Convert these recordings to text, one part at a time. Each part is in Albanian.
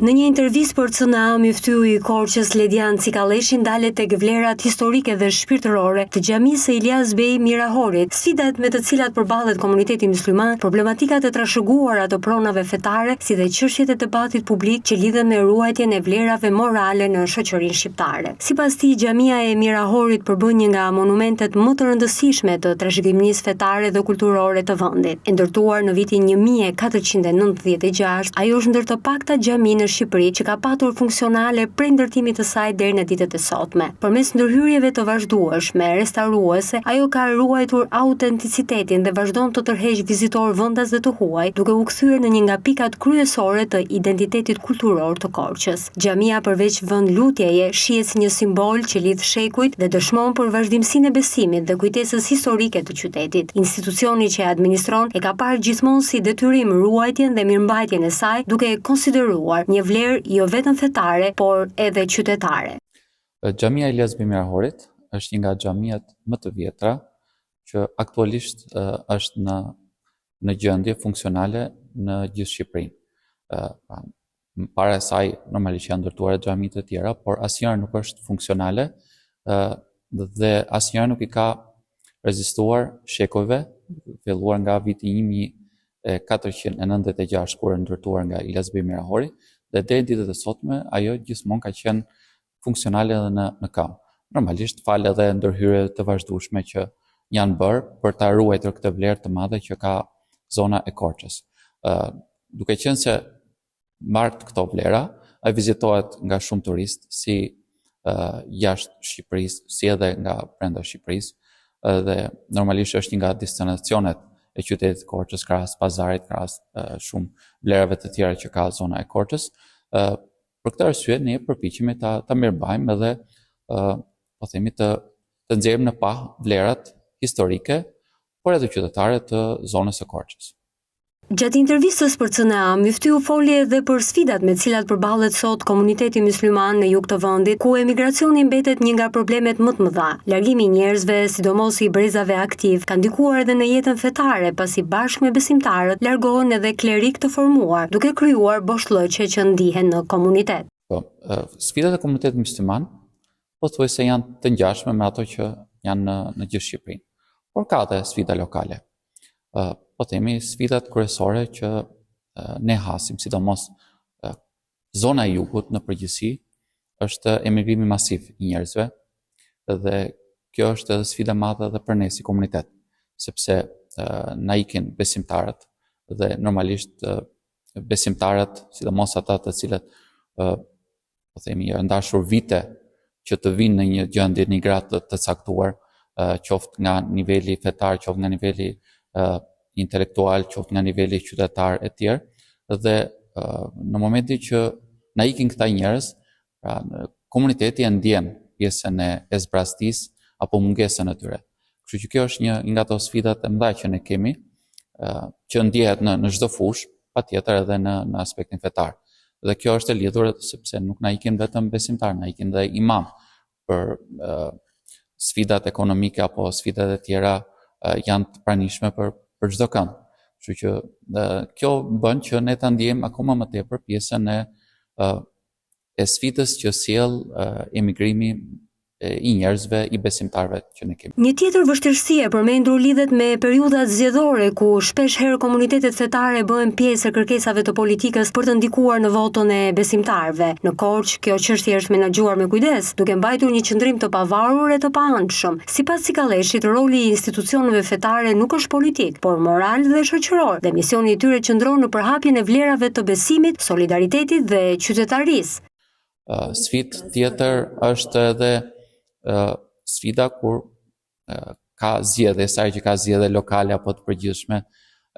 Në një intervistë për CNA, myftyu i Korçës Ledian Cikalleshi ndalet tek vlerat historike dhe shpirtërore të xhamisë së Ilyas Bey Mirahorit, sfidat me të cilat përballet komuniteti musliman, problematikat e trashëguara të pronave fetare, si dhe çështjet e debatit publik që lidhen me ruajtjen e vlerave morale në shoqërinë shqiptare. Sipas tij, xhamia e Mirahorit përbën një nga monumentet më të rëndësishme të trashëgimisë fetare dhe kulturore të vendit. E ndërtuar në vitin 1496, ajo është ndër të pakta xhami në Shqipëri që ka patur funksionale prej ndërtimit të saj deri në ditët e sotme. Përmes ndërhyrjeve të vazhdueshme restauruese, ajo ka ruajtur autenticitetin dhe vazhdon të tërheqë vizitorë vendas dhe të huaj, duke u kthyer në një nga pikat kryesore të identitetit kulturor të Korçës. Xhamia përveç vend lutjeje, shihet si një simbol që lidh shekujt dhe dëshmon për vazhdimsinë e besimit dhe kujtesës historike të qytetit. Institucioni që e administron e ka parë gjithmonë si detyrim ruajtjen dhe mirëmbajtjen e saj, duke e konsideruar një vlerë jo vetëm fetare, por edhe qytetare. Xhamia Ilyas Bey Mirahorit është një nga xhamiat më të vjetra që aktualisht është në gjendje funksionale në gjithë Shqipërinë. Para saj normalisht janë ndërtuar xhamitë të tjera, por asnjëra nuk është funksionale dhe asnjëra nuk i ka rezistuar shekujve, filluar nga viti 1496 kur është ndërtuar nga Ilyas Bey Mirahori, dhe deri ditët e sotme ajo gjithmonë ka qenë funksionale edhe në kam. Normalisht fal edhe ndërhyrje të vazhdueshme që janë bërë për ta ruajtur këtë vlerë të madhe që ka zona e Korçës. Duke qenë se mart këto vlera, ai vizitohet nga shumë turistë si jashtë Shqipërisë, si edhe nga brenda Shqipërisë, dhe normalisht është një nga destinacionet e qytetit Korçës, krahas pazarit, krahas shumë vlerave të tjera që ka zona e Korçës. Për këtë arsye ne përpiqemi ta mirëmbajmë edhe po themi të nxjerrim në pa vlerat historike, por edhe qytetare të zonës së Korçës. Gjatë intervistës për CNA, myftyu foli edhe për sfidat me të cilat përballet sot komuniteti musliman në jug të vendit, ku emigracioni mbetet një nga problemet më të mëdha. Largimi i njerëzve, sidomos i brezave aktiv, ka ndikuar edhe në jetën fetare, pasi bashkë me besimtarët largohen edhe klerik të formuar, duke krijuar boshllëqe që ndihen në komunitet. Sfidat e komunitetit musliman pothuajse janë të ngjashme me ato që janë në gjithë Shqipërinë, por ka edhe sfida lokale. Po themi sfidat kryesore që ne hasim, sidomos zona e jugut në përgjithësi, është emigrimi masiv i njerëzve, dhe kjo është edhe sfida madhe edhe për ne si komunitet, sepse na ikin besimtarët dhe normalisht besimtarët, sidomos ata të cilët po themi janë dashur vite që të vinë në një gjendje migrat të caktuar, qoftë nga niveli fetar, qoftë nga niveli intelektual, qoftë nga niveli qytetar e tjerë, dhe në momentin që na ikin këta njerëz, pra komuniteti e ndjen pjesën e zbrastisë apo mungesën e tyre. Kështu që kjo është një nga ato sfidat e mëdha që ne kemi, që ndjehet në çdo fushë, patjetër edhe në aspektin fetar. Dhe kjo është e lidhur sepse nuk na ikin vetëm besimtar, na ikin dhe imam për sfidat ekonomike apo sfidat e tjera janë të pranishme për çdo kënd. Kështu që kjo bën që ne ta ndjejmë akoma më tepër pjesën e sfidës që sjell emigrimi i njerëzve, i besimtarëve që ne kemi. Një tjetër vështirësi e përmendur lidhet me periudhat zgjedhore, ku shpesh herë komunitetet fetare bëhen pjesë e kërkesave të politikës për të ndikuar në votën e besimtarëve. Në Korçë, kjo çështje është menaxhuar me kujdes, duke mbajtur një qëndrim të pavarur e të paanshëm. Sipas Cikalleshit, roli i institucioneve fetare nuk është politik, por moral dhe shoqëror, dhe misioni i tyre qëndron në përhapjen e vlerave të besimit, solidaritetit dhe qytetarisë. Sfidë tjetër është edhe sfida kur ka zgjedhje, sa që ka zgjedhje lokale apo të përgjithshme,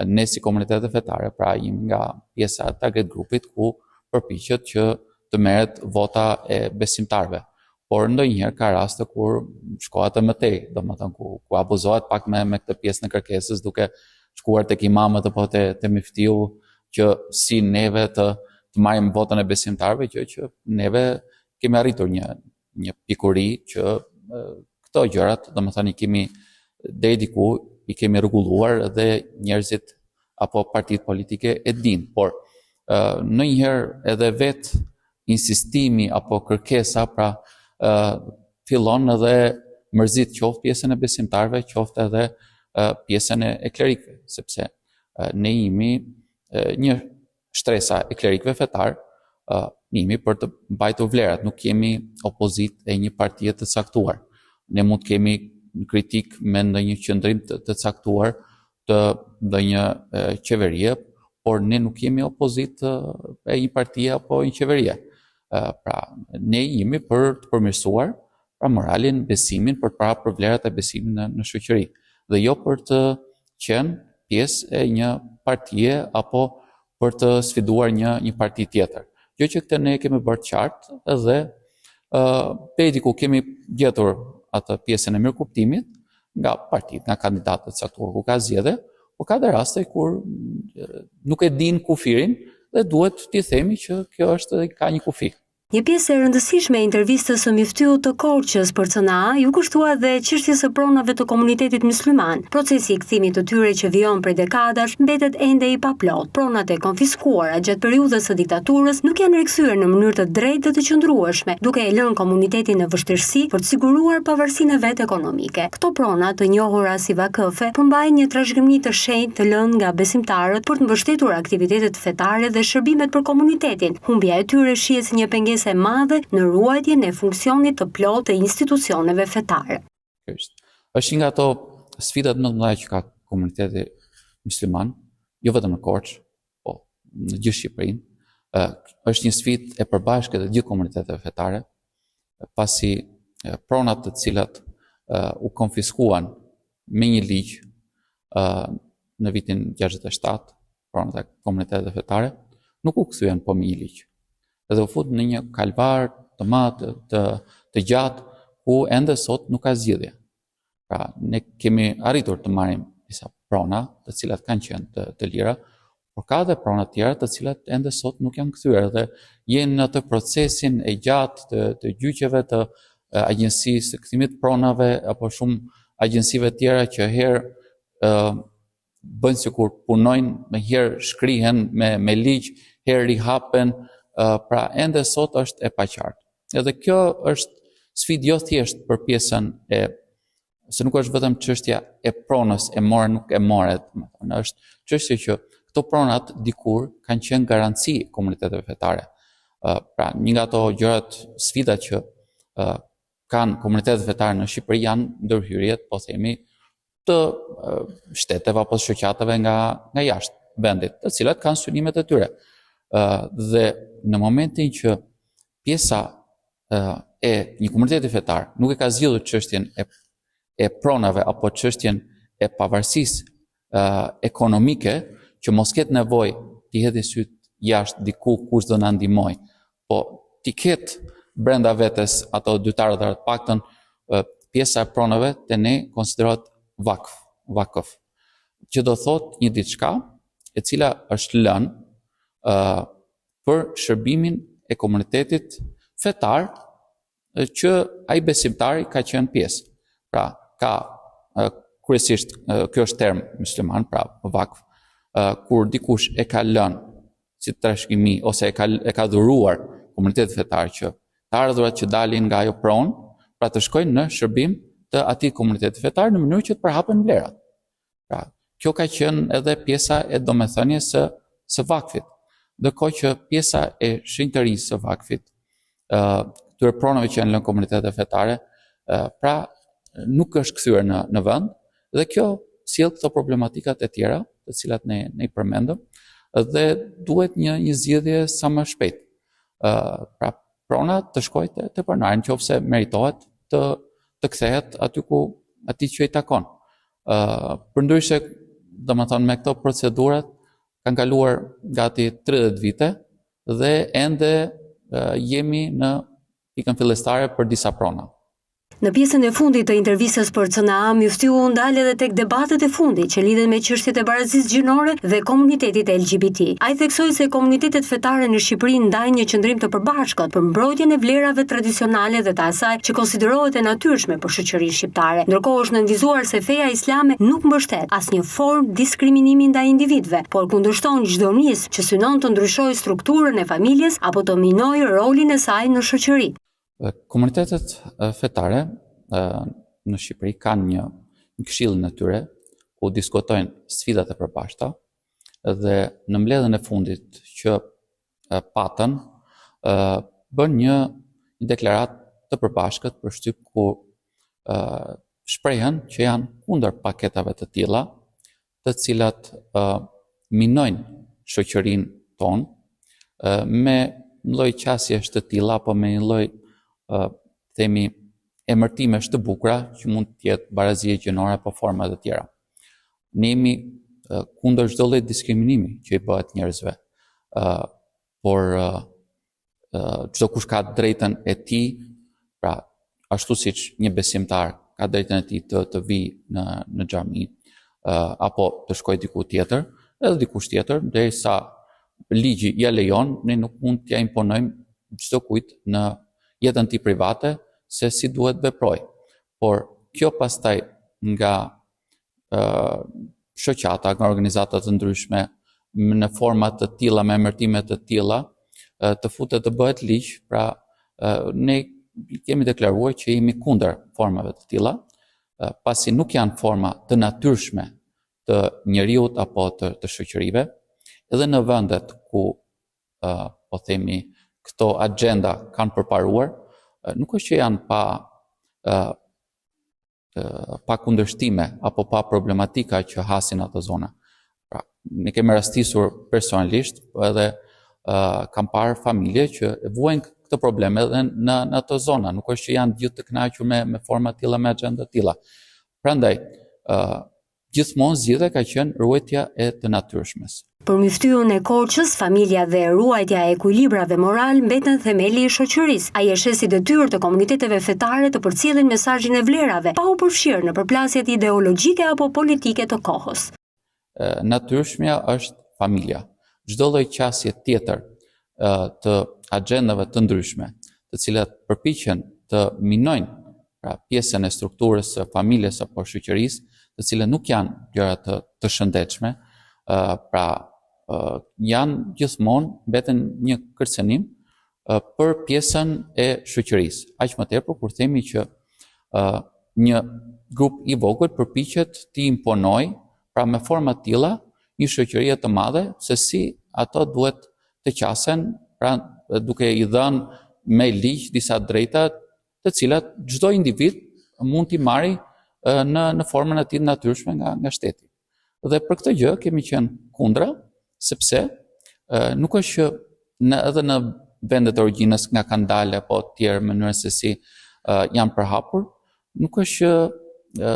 ne si komunitete fetare, pra jemi nga pjesa e target grupit ku përpiqet që të merret vota e besimtarëve. Por ndonjëherë ka raste kur shkohet më tej, domethënë ku abuzohet pak me këtë pjesën e kërkesës, duke shkuar tek imamët apo te myftiu, që si neve të marrim votën e besimtarëve, që neve kemi arritur një pikuri që këto gjërat, domethënë i kemi deri diku i kemi rregulluar dhe njerëzit apo partitë politike e dinë, por ndonjëherë edhe vetë insistimi apo kërkesa pra fillon edhe mërzit qoftë pjesën e besimtarëve, qoftë edhe pjesën e klerikëve, sepse ne jemi një shtresa e klerikëve fetar, ne jemi për të mbajtur vlerat, nuk jemi opozit e një partie të caktuar. Ne mund të kemi kritik me ndonjë qëndrim të caktuar të ndonjë qeverie, por ne nuk jemi opozit e një partie apo një qeverie. Pra, ne jemi për të përmirësuar pra moralin, besimin, për të parë për vlerat e besimin në shoqëri, dhe jo për të qenë pjesë e një partie apo për të sfiduar një parti tjetër. Jo që këtë ne kemi bërë të qartë edhe deri ku kemi gjetur atë pjesën e mirëkuptimit nga partitë, nga kandidatët caktuar ku ka zgjedhje, por ka dhe raste kur nuk e din kufirin dhe duhet t'i themi që kjo është dhe ka një kufi. Një pjesë e rëndësishme e intervistës së miftyut të Korçës për CNA ju kushtua dhe çështjes së pronave të komunitetit musliman. Procesi i kthimit të tyre që vijon prej dekadash mbetet ende i paplot. Pronat e konfiskuara gjatë periudhës së diktaturës nuk janë rikthyer në mënyrë të drejtë dhe të qëndrueshme, duke e lënë komunitetin në vështirësi për të siguruar pavarësinë e vet ekonomike. Këto prona, të njohura si vakafe, përmbajnë një trashëgimi të shenjtë të lënë nga besimtarët për të mbështetur aktivitetet fetare dhe shërbimet për komunitetin. Humbja e tyre shihet si një pengesë e madhe në ruajtjen e funksionit të plotë të institucioneve fetare. Është nga ato sfidat më të mëdha që ka komuniteti musliman, jo vetëm në Korçë, po në gjithë Shqipërinë. Është një sfidë e përbashkët e gjithë komuniteteve fetare, pasi pronat të cilat u konfiskuan me një ligj në vitin 67, pronat e komuniteteve fetare, nuk u kthyen po me një ligj. Edhe u fut në një kalvar të madh të gjatë ku ende sot nuk ka zgjidhje. Pra, ne kemi arritur të marrim disa prona, të cilat kanë qenë të lira, por ka edhe prona të tjera të cilat ende sot nuk janë kthyer dhe jenë në të procesin e gjatë të gjyqeve, të agjencisë së kthimit të pronave apo shumë agjensive tjera që herë bëjnë sikur punojnë, me herë shkrihen me ligj, herë rihapen. Pra ende sot është e paqartë. Edhe kjo është sfidë jo thjesht për pjesën se nuk është vetëm çështja e pronës, e more nuk e more, është çështja që këto pronat dikur kanë qenë garanci komuniteteve fetare. Pra një nga ato gjërat, sfidat që kanë komunitetet fetare në Shqipëri janë ndërhyrjet, po themi, të shteteve apo shoqatave nga jashtë vendit, të cilat kanë synimet e tyre. Dhe në momentin që pjesa e një komuniteti fetar nuk e ka zgjidhur çështjen e pronave apo çështjen e pavarësisë ekonomike, që mos ketë nevojë t'i hedhë syt jashtë diku kush do na ndihmoj, po t'i ketë brenda vetes ato dytarët të paktën pjesa e pronave te ne konsiderohet vakf, që do thotë një diçka e cila është lënë për shërbimin e komunitetit fetar që ai besimtari ka qenë pjesë. Pra, ka kryesisht kjo është term musliman, pra vakf, kur dikush e ka lënë si trashëgimi ose e ka dhuruar komunitetit fetar që të ardhurat që dalin nga ajo pronë, pra të shkojnë në shërbim të atij komuniteti fetar në mënyrë që të përhapen vlerat. Pra, kjo ka qenë edhe pjesa e domethënies së vakfit. Ndërkohë që pjesa e shenjtërisë së vakfit, këtyre pronave që janë lënë komunitete fetare, pra nuk është kthyer në vend, dhe kjo sjell këto problematikat e tjera, të cilat ne i përmendëm, dhe duhet një zgjidhje sa më shpejt. Pra prona të shkojë te pronari, nëse meritohet të kthehet atij që i takon. Përndryshe, domethënë me këto procedurat kanë kaluar gati 30 vite dhe ende jemi në pikën fillestare për disa prona. Në pjesën e fundit të intervistës për CNA, Myftyu u ndal edhe tek debatet e fundit që lidhen me çështjet e barazisë gjinore dhe komunitetit LGBT. Ai theksoi se komunitetet fetare në Shqipëri ndajnë një qëndrim të përbashkët për mbrojtjen e vlerave tradicionale dhe të asaj që konsiderohet e natyrshme për shoqërinë shqiptare. Ndërkohë është nënvizuar se feja islame nuk mbështet asnjë formë diskriminimi ndaj individëve, por kundërshton çdo nis që synon të ndryshojë strukturën e familjes apo të minojë rolin e saj në shoqëri. Komunitetet fetare në Shqipëri kanë një këshillin e tyre ku diskutojnë sfidat e përbashkëta dhe në mbledhjen e fundit që patën bën një deklaratë të përbashkët për shtyp ku shprehen që janë kundër paketave të tilla, të cilat minojnë shoqërinë tonë me lloj qasjesh të tilla apo me një lloj themi emërtimesh të bukura që mund të jetë barazia gjinore apo forma të tjera. Ne jemi kundër çdo lloji diskriminimi që i bëhet njerëzve, por çdo kush ka drejtën e tij, pra ashtu siç një besimtar ka drejtën e tij të vijë në xhami apo të shkojë diku tjetër, edhe dikush tjetër, derisa ligji ja lejon, ne nuk mund t'ja imponojmë çdo kujt në jetën tij private se si duhet veproj. Por kjo pastaj nga shoqata, nga organizata të ndryshme, në forma të tilla, me emërtime të tilla, të futet të bëhet ligj, pra ne kemi deklaruar që jemi kundër formave të tilla, pasi nuk janë forma të natyrshme të njeriut apo të shoqërive, edhe në vendet ku po themi këto agenda kanë përparuar, nuk është që janë pa kundërshtime apo pa problematika që hasin ato zona. Pra, ne kemi rastisur personalisht, edhe kam parë familje që vuajnë këtë probleme edhe në ato zona, nuk është që janë gjithë të kënaqur me forma të tilla, me agenda të tilla. Prandaj, gjithmonë zgjidhja ka qenë ruajtja e të natyrshmes. Për Myftyun e Korçës, familja dhe ruajtja e ekuilibrave moral mbeten themeli i shoqërisë. Ai e sheh si detyrë të komuniteteve fetare të përcjellin mesazhin e vlerave, pa u përfshirë në përplasjet ideologjike apo politike të kohës. Natyrshmja është familja. Çdo lloj qasje tjetër të agjendave të ndryshme, të cilat përpiqen të minojnë pra pjesën e strukturës së familjes apo shoqërisë, të cilat nuk janë gjëra të shëndetshme, pra janë gjithmonë mbeten një kërcënim për pjesën e shoqërisë. Aq më tepër kur themi që një grup i vogël përpiqet të imponojë, pra me forma të tilla, një shoqëri të madhe se si ato duhet të qasen, pra duke i dhënë me ligj disa drejta të cilat çdo individ mund t'i marrë në formën e tij natyrshme nga shteti. Dhe për këtë gjë kemi qenë kundra, sepse nuk është që edhe në vendet e origjinës nga kanë dalë apo të tjerë mënyrë se si janë përhapur, nuk është që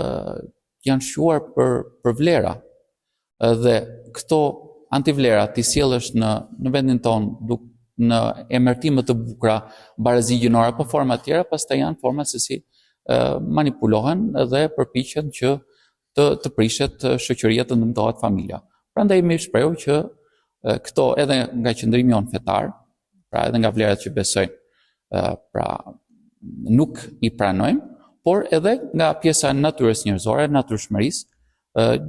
janë shquar për vlera. Dhe këto antivlera ti sjellësh në vendin tonë në emërtime të bukura, barazi gjinore apo forma të tjera, pastaj janë forma se si manipulohen dhe përpiqen që të prishet shoqëria, të ndëmtohet familja. Prandaj më shprehu që këto edhe nga qëndrimi jon fetar, pra edhe nga vlerat që besojmë, pra nuk i pranojmë, por edhe nga pjesa e natyrës njerëzore, natyrshmërisë,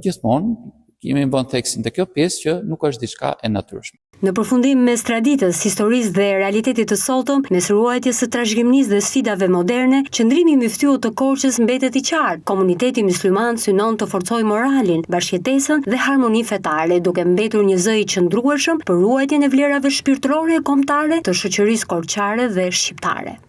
gjithmonë kemi bën theksin te kjo pjesë që nuk është diçka e natyrshme. Në përfundim mes traditës, historisë dhe realitetit të sotëm, mes ruajtjes së trashëgimisë dhe sfidave moderne, qëndrimi i Myftyut të Korçës mbetet i qartë. Komuniteti mysliman synon të forcojë moralin, bashkëjetesën dhe harmoninë fetare, duke mbetur një zë i qëndrueshëm për ruajtjen e vlerave shpirtërore kombëtare të shoqërisë korçare dhe shqiptare.